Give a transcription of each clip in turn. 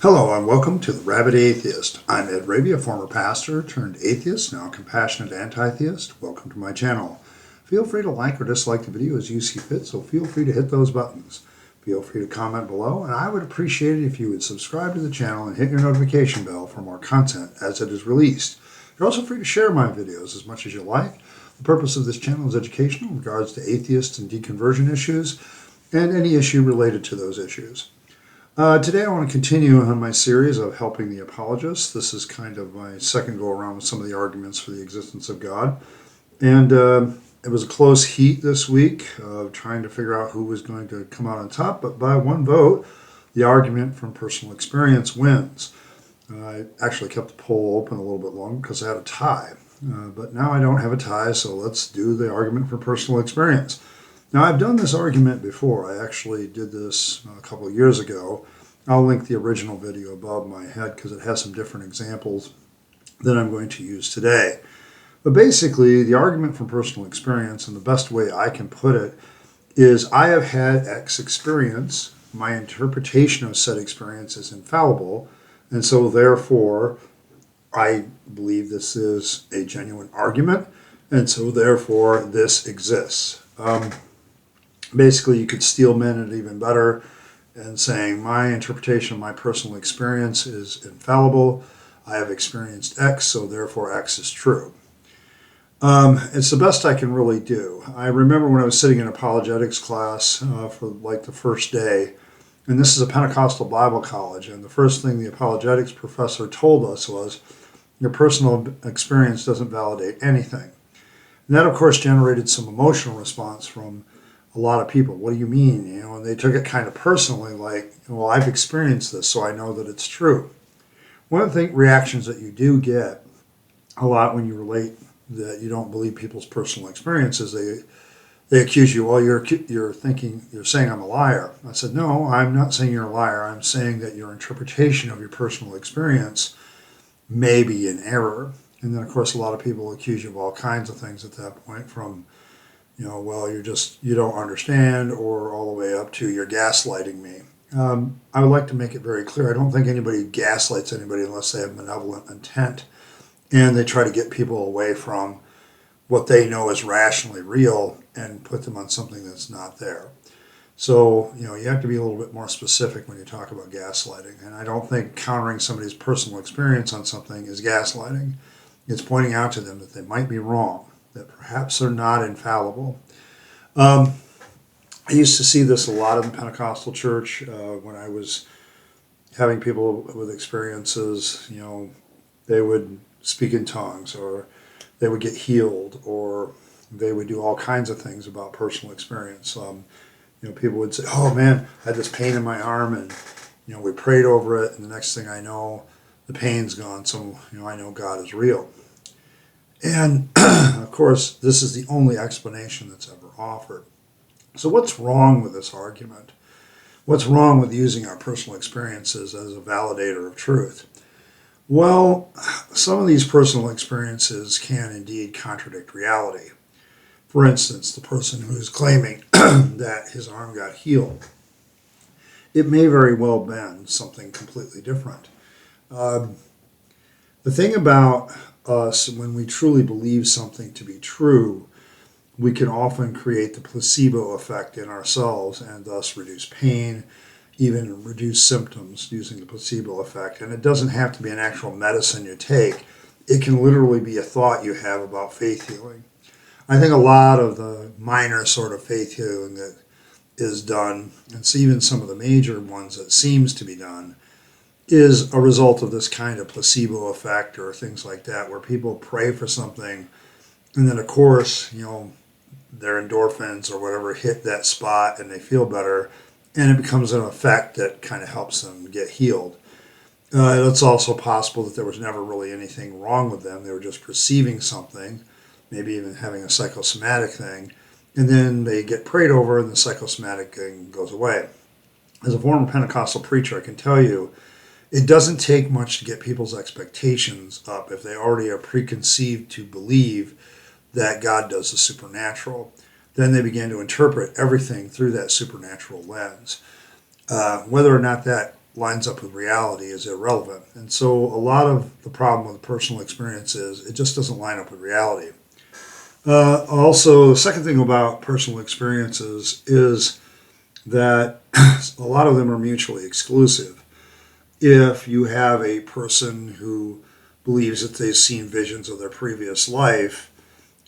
Hello and welcome to the Rabyd Atheist. I'm Ed Rabyd, a former pastor turned atheist, now a compassionate anti-theist. Welcome to my channel. Feel free to like or dislike the video as you see fit, so feel free to hit those buttons. Feel free to comment below, and I would appreciate it if you would subscribe to the channel and hit your notification bell for more content as it is released. You're also free to share my videos as much as you like. The purpose of this channel is educational in regards to atheist and deconversion issues and any issue related to those issues. Today I want to continue on my series of Helping the Apologists. This is kind of my second go around with some of the arguments for the existence of God. And it was a close heat this week of trying to figure out who was going to come out on top. But by one vote, the argument from personal experience wins. I actually kept the poll open a little bit longer because I had a tie. But now I don't have a tie, so let's do the argument for personal experience. Now, I've done this argument before. I actually did this a couple of years ago. I'll link the original video above my head because it has some different examples that I'm going to use today. But basically, the argument from personal experience, and the best way I can put it, is I have had X experience. My interpretation of said experience is infallible, and so therefore, I believe this is a genuine argument, and so therefore, this exists. Basically, you could steelman it even better and saying my interpretation of my personal experience is infallible. I have experienced X, so therefore X is true. It's the best I can really do. I remember when I was sitting in apologetics class for like the first day, and this is a Pentecostal Bible college, and the first thing the apologetics professor told us was, your personal experience doesn't validate anything. And that, of course, generated some emotional response from a lot of people. What do you mean? And they took it kind of personally, like, well, I've experienced this, so I know that it's true. One of the reactions that you do get a lot when you relate that you don't believe people's personal experiences, they accuse you, well, you're saying I'm a liar. I said, no, I'm not saying you're a liar. I'm saying that your interpretation of your personal experience may be in error. And then, of course, a lot of people accuse you of all kinds of things at that point, from well, you don't understand, or all the way up to you're gaslighting me. I would like to make it very clear. I don't think anybody gaslights anybody unless they have malevolent intent and they try to get people away from what they know is rationally real and put them on something that's not there. So, you have to be a little bit more specific when you talk about gaslighting. And I don't think countering somebody's personal experience on something is gaslighting. It's pointing out to them that they might be wrong, that perhaps they're not infallible. I used to see this a lot in the Pentecostal church when I was having people with experiences. They would speak in tongues, or they would get healed, or they would do all kinds of things about personal experience. People would say, oh man, I had this pain in my arm, and we prayed over it, and the next thing I know, the pain's gone, so I know God is real. And, of course, this is the only explanation that's ever offered. So what's wrong with this argument? What's wrong with using our personal experiences as a validator of truth? Well, some of these personal experiences can indeed contradict reality. For instance, the person who is claiming that his arm got healed, it may very well been something completely different. The thing about us, when we truly believe something to be true, we can often create the placebo effect in ourselves and thus reduce pain, even reduce symptoms using the placebo effect. And it doesn't have to be an actual medicine you take. It can literally be a thought you have about faith healing. I think a lot of the minor sort of faith healing that is done, and so even some of the major ones that seems to be done, is a result of this kind of placebo effect or things like that, where people pray for something, and then of course, their endorphins or whatever hit that spot and they feel better, and it becomes an effect that kind of helps them get healed. It's also possible that there was never really anything wrong with them. They were just perceiving something, maybe even having a psychosomatic thing, and then they get prayed over and the psychosomatic thing goes away. As a former Pentecostal preacher, I can tell you, it doesn't take much to get people's expectations up if they already are preconceived to believe that God does the supernatural. Then they begin to interpret everything through that supernatural lens. Whether or not that lines up with reality is irrelevant. And so a lot of the problem with personal experience is it just doesn't line up with reality. Also, the second thing about personal experiences is that a lot of them are mutually exclusive. If you have a person who believes that they've seen visions of their previous life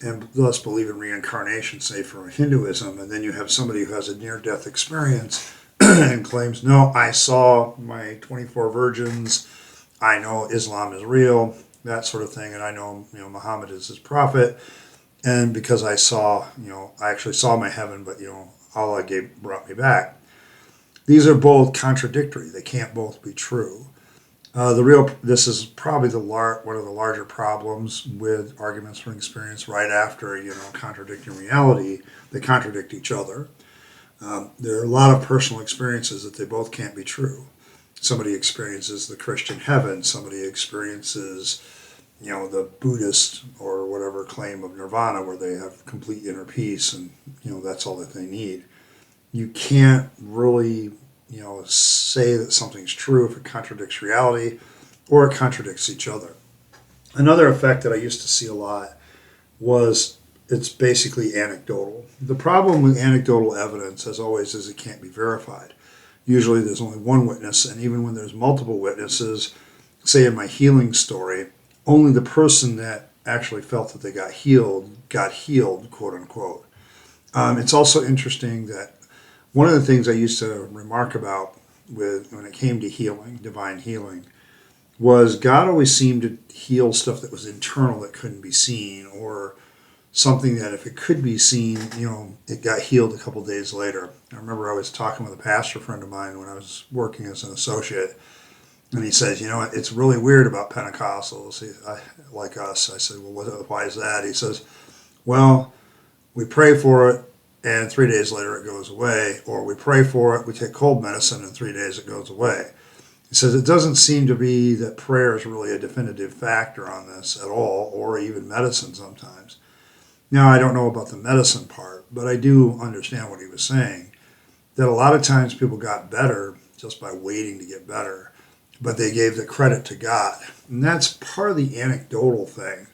and thus believe in reincarnation, say from Hinduism, and then you have somebody who has a near-death experience and claims, no, I saw my 24 virgins, I know Islam is real, that sort of thing, and I know, Muhammad is his prophet, and because I saw, I actually saw my heaven, but, Allah brought me back. These are both contradictory. They can't both be true. This is probably one of the larger problems with arguments from experience right after, contradicting reality. They contradict each other. There are a lot of personal experiences that they both can't be true. Somebody experiences the Christian heaven. Somebody experiences, the Buddhist or whatever claim of nirvana where they have complete inner peace and, that's all that they need. You can't really, say that something's true if it contradicts reality or it contradicts each other. Another effect that I used to see a lot was it's basically anecdotal. The problem with anecdotal evidence, as always, is it can't be verified. Usually there's only one witness, and even when there's multiple witnesses, say in my healing story, only the person that actually felt that they got healed, quote unquote. It's also interesting that one of the things I used to remark about when it came to healing, divine healing, was God always seemed to heal stuff that was internal that couldn't be seen, or something that if it could be seen, it got healed a couple days later. I remember I was talking with a pastor friend of mine when I was working as an associate, and he says, it's really weird about Pentecostals, like us. I said, well, why is that? He says, well, we pray for it, and 3 days later it goes away, or we pray for it, we take cold medicine, and 3 days it goes away. He says it doesn't seem to be that prayer is really a definitive factor on this at all, or even medicine sometimes. Now, I don't know about the medicine part, but I do understand what he was saying, that a lot of times people got better just by waiting to get better, but they gave the credit to God. And that's part of the anecdotal thing.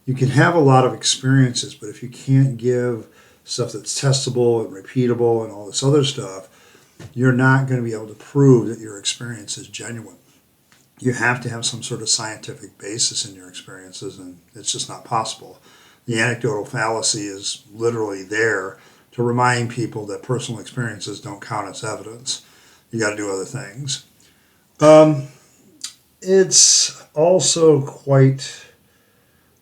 You can have a lot of experiences, but if you can't give stuff that's testable and repeatable and all this other stuff, you're not going to be able to prove that your experience is genuine. You have to have some sort of scientific basis in your experiences, and it's just not possible. The anecdotal fallacy is literally there to remind people that personal experiences don't count as evidence. You got to do other things. It's also quite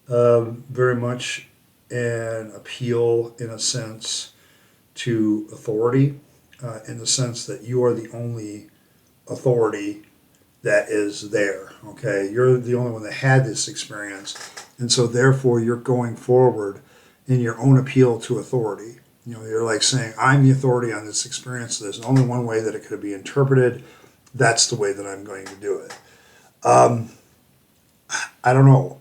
very much an appeal, in a sense, to authority, in the sense that you are the only authority that is there, okay? You're the only one that had this experience, and so therefore you're going forward in your own appeal to authority. You're like saying, I'm the authority on this experience. There's only one way that it could be interpreted. That's the way that I'm going to do it. I don't know.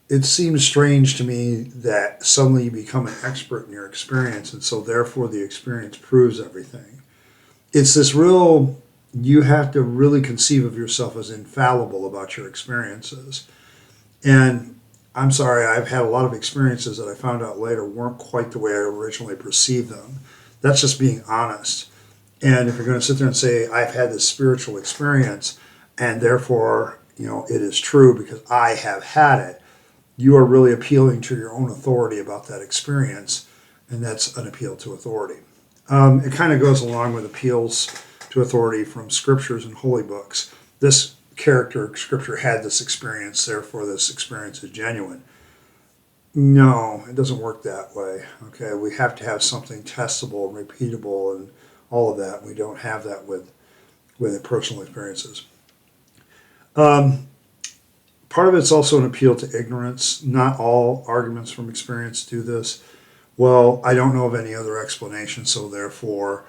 It seems strange to me that suddenly you become an expert in your experience, and so therefore the experience proves everything. It's this you have to really conceive of yourself as infallible about your experiences. And I'm sorry, I've had a lot of experiences that I found out later weren't quite the way I originally perceived them. That's just being honest. And if you're going to sit there and say, I've had this spiritual experience, and therefore, it is true because I have had it, you are really appealing to your own authority about that experience, and that's an appeal to authority. It kind of goes along with appeals to authority from scriptures and holy books. This character, scripture, had this experience, therefore this experience is genuine. No, it doesn't work that way. Okay, we have to have something testable, repeatable, and all of that. We don't have that with personal experiences. Part of it's also an appeal to ignorance. Not all arguments from experience do this. Well, I don't know of any other explanation, so therefore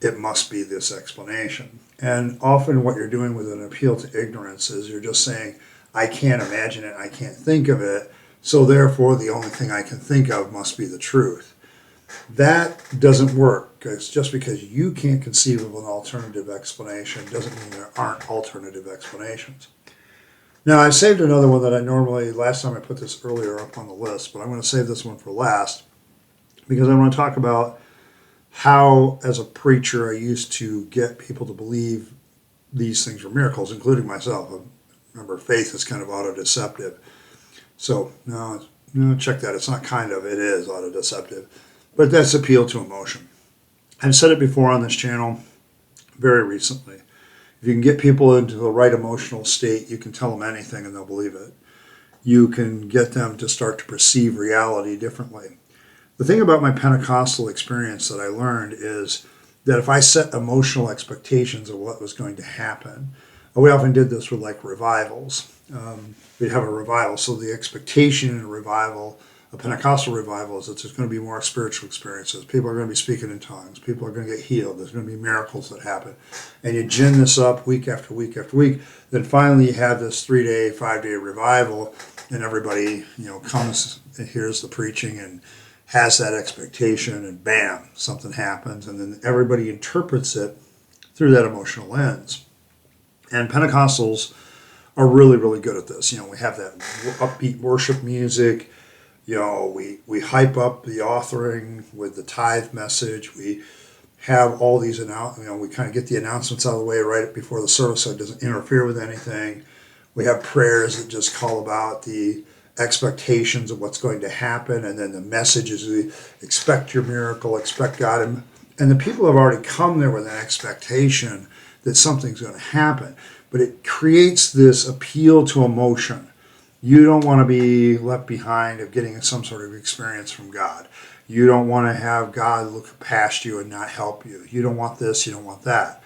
it must be this explanation. And often what you're doing with an appeal to ignorance is you're just saying, I can't imagine it, I can't think of it, so therefore the only thing I can think of must be the truth. That doesn't work, because just because you can't conceive of an alternative explanation doesn't mean there aren't alternative explanations. Now, I saved another one that I normally, last time I put this earlier up on the list, but I'm going to save this one for last because I want to talk about how, as a preacher, I used to get people to believe these things were miracles, including myself. Remember, faith is kind of autodeceptive. So, no, check that. It's not kind of, it is autodeceptive. But that's appeal to emotion. I've said it before on this channel very recently. If you can get people into the right emotional state, you can tell them anything and they'll believe it. You can get them to start to perceive reality differently. The thing about my Pentecostal experience that I learned is that if I set emotional expectations of what was going to happen, we often did this with like revivals. We'd have a revival, so the expectation in a revival, a Pentecostal revival, is that there's going to be more spiritual experiences. People are going to be speaking in tongues. People are going to get healed. There's going to be miracles that happen. And you gin this up week after week after week. Then finally you have this 3-day, 5-day revival, and everybody, comes and hears the preaching and has that expectation, and bam, something happens. And then everybody interprets it through that emotional lens. And Pentecostals are really, really good at this. We have that upbeat worship music. We hype up the authoring with the tithe message. We have all these, we kind of get the announcements out of the way right before the service so it doesn't interfere with anything. We have prayers that just call about the expectations of what's going to happen, and then the message is expect your miracle, expect God. And the people have already come there with an expectation that something's going to happen. But it creates this appeal to emotion. You don't want to be left behind of getting some sort of experience from God. You don't want to have God look past you and not help you. You don't want this, you don't want that.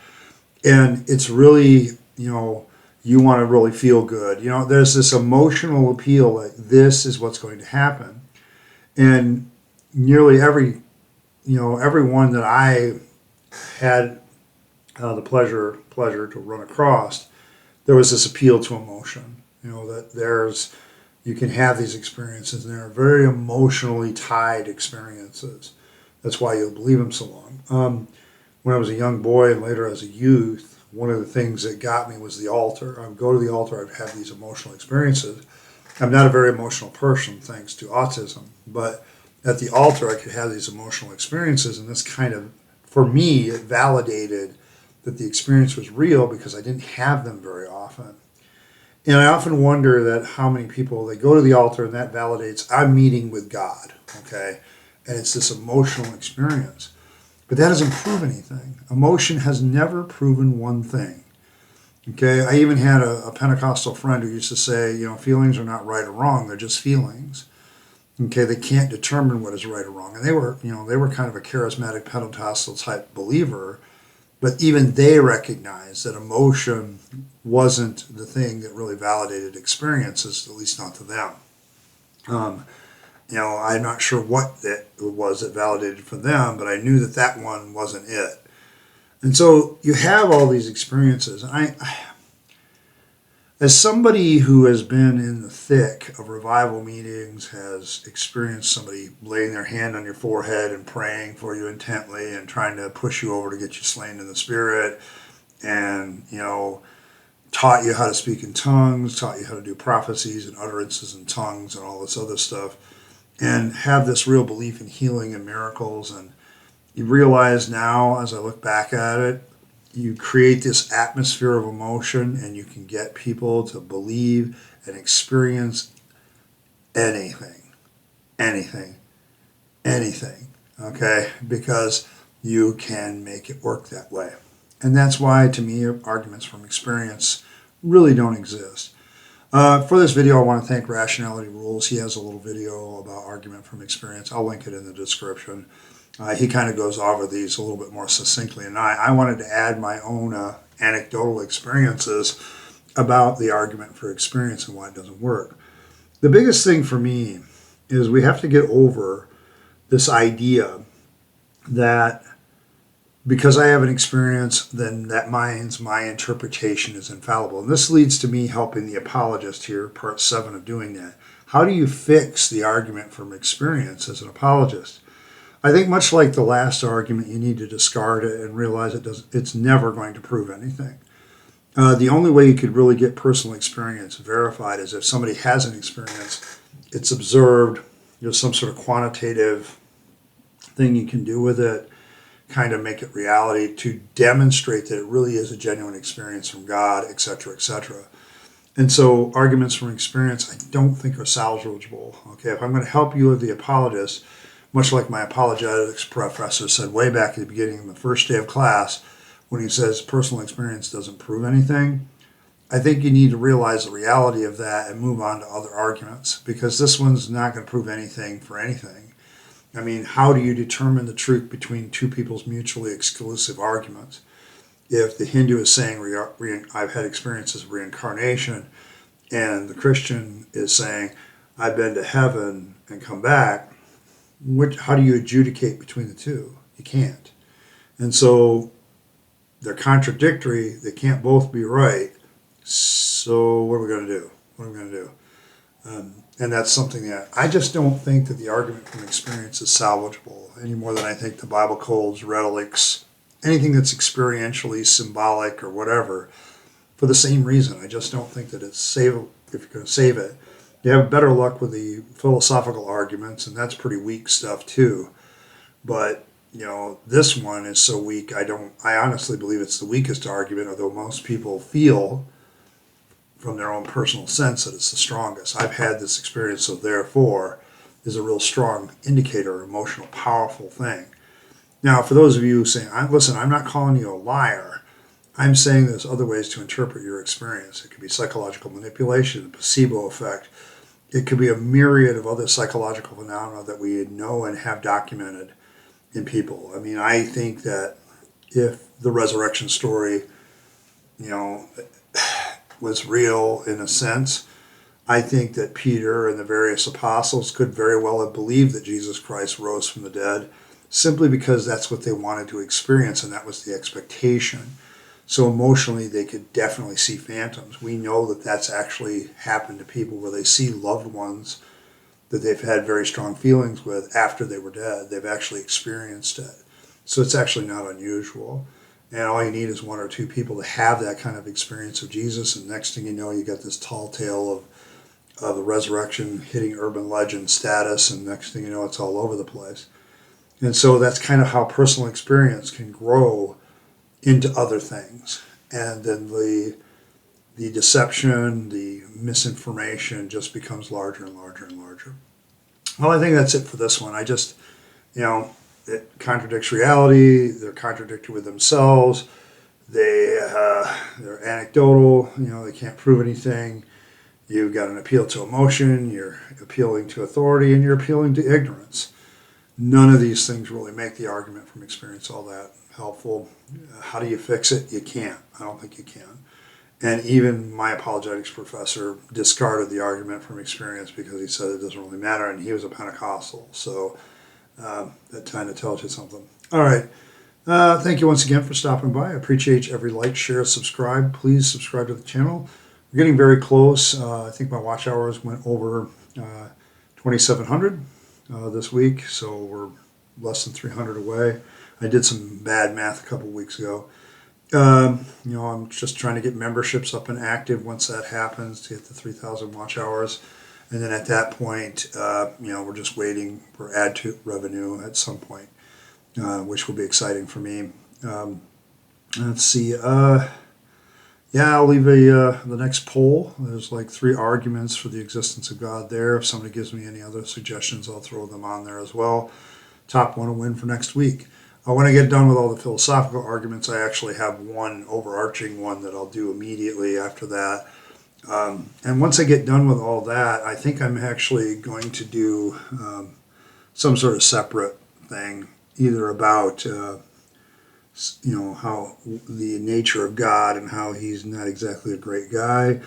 And it's really, you want to really feel good. There's this emotional appeal like this is what's going to happen. And nearly everyone that I had the pleasure to run across, there was this appeal to emotion. That you can have these experiences, and they're very emotionally tied experiences. That's why you'll believe them so long. When I was a young boy and later as a youth, one of the things that got me was the altar. I would go to the altar, I'd have these emotional experiences. I'm not a very emotional person thanks to autism, but at the altar I could have these emotional experiences, and this kind of, for me, it validated that the experience was real because I didn't have them very often. And I often wonder that how many people, they go to the altar and that validates I'm meeting with God, okay? And it's this emotional experience. But that doesn't prove anything. Emotion has never proven one thing. Okay, I even had a Pentecostal friend who used to say, feelings are not right or wrong, they're just feelings. Okay, they can't determine what is right or wrong. And they were kind of a charismatic Pentecostal type believer, but even they recognized that emotion wasn't the thing that really validated experiences, at least not to them. I'm not sure what it was that validated for them, but I knew that one wasn't it. And so you have all these experiences. And as somebody who has been in the thick of revival meetings, has experienced somebody laying their hand on your forehead and praying for you intently and trying to push you over to get you slain in the spirit, and, taught you how to speak in tongues, taught you how to do prophecies and utterances in tongues and all this other stuff, and have this real belief in healing and miracles. And you realize now, as I look back at it, you create this atmosphere of emotion, and you can get people to believe and experience anything, okay? Because you can make it work that way. And that's why, to me, arguments from experience really don't exist. For this video, I want to thank Rationality Rules. He has a little video about argument from experience. I'll link it in the description. He kind of goes over these a little bit more succinctly, and I wanted to add my own anecdotal experiences about the argument for experience and why it doesn't work. The biggest thing for me is we have to get over this idea that because I have an experience, then that means my interpretation is infallible. And this leads to me helping the apologist here, part 7 of doing that. How do you fix the argument from experience as an apologist? I think much like the last argument, you need to discard it and realize it's never going to prove anything. The only way you could really get personal experience verified is if somebody has an experience, it's observed, there's some sort of quantitative thing you can do with it, kind of make it reality to demonstrate that it really is a genuine experience from God, etc., etc. And so arguments from experience I don't think are salvageable. Okay, if I'm going to help you with the apologist, much like my apologetics professor said way back at the beginning of the first day of class, when he says personal experience doesn't prove anything, I think you need to realize the reality of that and move on to other arguments, because this one's not going to prove anything for anything. I mean, how do you determine the truth between two people's mutually exclusive arguments? If the Hindu is saying, I've had experiences of reincarnation, and the Christian is saying, I've been to heaven and come back, how do you adjudicate between the two? You can't. And so they're contradictory. They can't both be right. So what are we going to do? What are we going to do? And that's something that I just don't think that the argument from experience is salvageable any more than I think the Bible codes, relics, anything that's experientially symbolic or whatever, for the same reason. I just don't think that it's savable if you're going to save it. You have better luck with the philosophical arguments, and that's pretty weak stuff too. But this one is so weak. I honestly believe it's the weakest argument, although most people feel from their own personal sense that it's the strongest. I've had this experience, so therefore is a real strong indicator, emotional, powerful thing. Now, for those of you saying, listen, I'm not calling you a liar. I'm saying there's other ways to interpret your experience. It could be psychological manipulation, the placebo effect. It could be a myriad of other psychological phenomena that we know and have documented in people. I mean, I think that if the resurrection story, was real in a sense, I think that Peter and the various apostles could very well have believed that Jesus Christ rose from the dead, simply because that's what they wanted to experience, and that was the expectation. So emotionally, they could definitely see phantoms. We know that that's actually happened to people where they see loved ones that they've had very strong feelings with after they were dead. They've actually experienced it. So it's actually not unusual. And all you need is one or two people to have that kind of experience of Jesus, and next thing you know, you got this tall tale of the resurrection hitting urban legend status, and next thing you know, it's all over the place. And so that's kind of how personal experience can grow into other things. And then the deception, the misinformation just becomes larger and larger and larger. Well, I think that's it for this one. I just, it contradicts reality. They're contradictory with themselves. They're anecdotal. They can't prove anything. You've got an appeal to emotion. You're appealing to authority, and you're appealing to ignorance. None of these things really make the argument from experience all that helpful. How do you fix it? You can't. I don't think you can. And even my apologetics professor discarded the argument from experience because he said it doesn't really matter, and he was a Pentecostal. So that kind of tells you something. All right. Thank you once again for stopping by. I appreciate every like, share, subscribe. Please subscribe to the channel. We're getting very close. I think my watch hours went over 2,700 this week, so we're less than 300 away. I did some bad math a couple weeks ago. I'm just trying to get memberships up and active once that happens to get the 3,000 watch hours. And then at that point, we're just waiting for ad to revenue at some point, which will be exciting for me. Let's see. I'll leave the next poll. There's like 3 arguments for the existence of God there. If somebody gives me any other suggestions, I'll throw them on there as well. Top one will win for next week. When I get done with all the philosophical arguments, I actually have one overarching one that I'll do immediately after that. And once I get done with all that, I think I'm actually going to do some sort of separate thing, either about how the nature of God and how he's not exactly a great guy,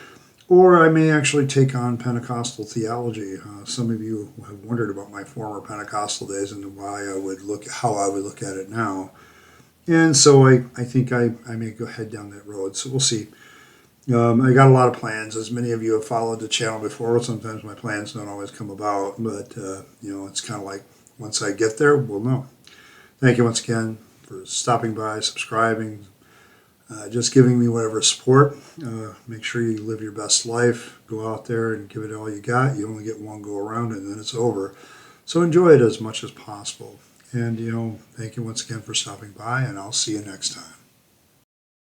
or I may actually take on Pentecostal theology. Some of you have wondered about my former Pentecostal days and how I would look at it now. And so I think I may go head down that road. So we'll see. I got a lot of plans. As many of you have followed the channel before, sometimes my plans don't always come about, but it's kind of like once I get there, we'll know. Thank you once again for stopping by, subscribing, just giving me whatever support. Make sure you live your best life. Go out there and give it all you got. You only get one go around and then it's over. So enjoy it as much as possible. And, thank you once again for stopping by, and I'll see you next time.